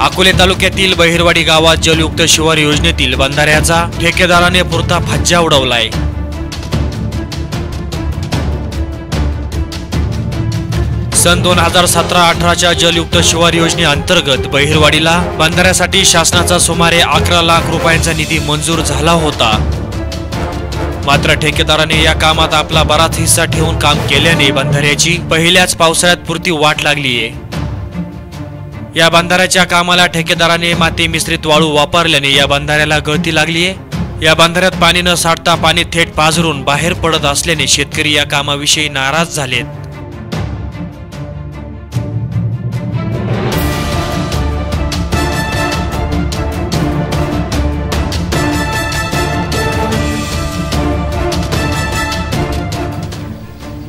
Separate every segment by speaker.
Speaker 1: अकोले तालुक्यातील बहिरवाडी गावात जलयुक्त शिवार योजनेतील बंधाऱ्याचा ठेकेदाराने पुरता फज्जा उडवलाय। सन 2017-18च्या जलयुक्त शिवार योजनेअंतर्गत बहिरवाडीला बंधाऱ्यासाठी शासनाचा सुमारे 11 लाख रुपयांचा निधी मंजूर झाला होता। मात्र ठेकेदाराने या कामात आपला बराच हिस्सा ठेवून काम केल्याने बंधाऱ्याची पहिल्याच पावसाळ्यात पुरती वाट लागली आहे। या बंधाऱ्याच्या कामाला ठेकेदाराने माती मिश्रित वाळू वापरल्याने या बंधाऱ्याला गळती लागली आहे। या बंधाऱ्यात पाणी न साठता पाणी थेट पाझरून बाहेर पडत असल्याने शेतकरी या कामाविषयी नाराज झालेत।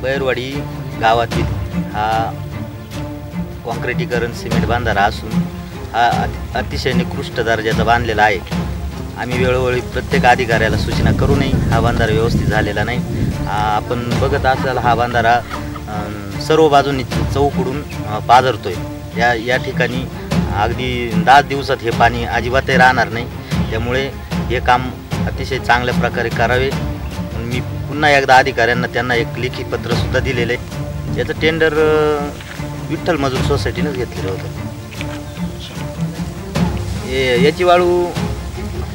Speaker 2: बहिरवाडी गावातील हा कॉन्क्रिटीकरण सिमेंट बांधारा असून हा अतिशय निकृष्ट दर्जाचा बांधलेला आहे। आम्ही वेळोवेळी प्रत्येक अधिकाऱ्याला सूचना करूनही हा बांधारा व्यवस्थित झालेला नाही। आपण बघत असाल हा बांधारा सर्व बाजूंनी चौकडून पाझरतोय। या ठिकाणी अगदी 10 दिवसात हे पाणी अजिबातही राहणार नाही। त्यामुळे हे काम अतिशय चांगल्या प्रकारे करावे। मी पुन्हा एकदा अधिकाऱ्यांना त्यांना एक लेखी पत्र सुद्धा दिलेले आहे। याचं टेंडर विठ्ठल मजूर सोसायटीनेच घेतलेलं होतं। याची वाळू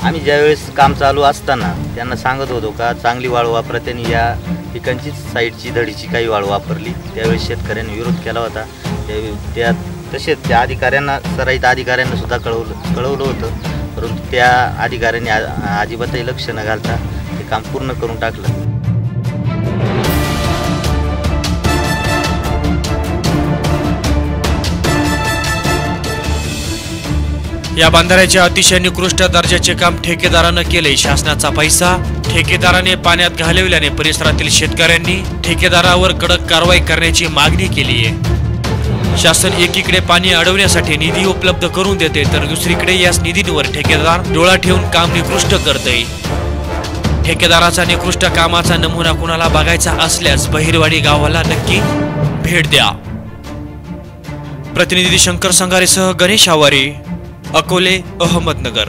Speaker 2: आम्ही ज्यावेळेस काम चालू असताना त्यांना सांगत होतो का चांगली वाळू वापरा, त्यांनी या ठिकाणची साईडची धडीची काही वाळू वापरली। त्यावेळेस शेतकऱ्यांनी विरोध केला होता। तसेच त्या अधिकाऱ्यांना सराईत अधिकाऱ्यांना सुद्धा कळवलं होतं, परंतु त्या अधिकाऱ्यांनी अजिबातही लक्ष न घालता हे काम पूर्ण करून टाकलं।
Speaker 1: या बंधाऱ्याचे अतिशय निकृष्ट दर्जाचे काम ठेकेदाराने केले। शासनाचा पैसा ठेकेदाराने पाण्यात घालविल्याने परिसरातील शेतकऱ्यांनी ठेकेदारावर कडक कारवाई करण्याची मागणी केली आहे। शासन एकीकडे पाणी अडवण्यासाठी निधी उपलब्ध करून देते, तर दुसरीकडे याच निधीवर ठेकेदार डोळा ठेवून काम निकृष्ट करते। ठेकेदाराचा निकृष्ट कामाचा नमुना कुणाला बघायचा असल्यास बहिरवाडी गावाला नक्की भेट द्या। प्रतिनिधी शंकर संगारेसह गणेश आवारे, अकोले, अहमदनगर।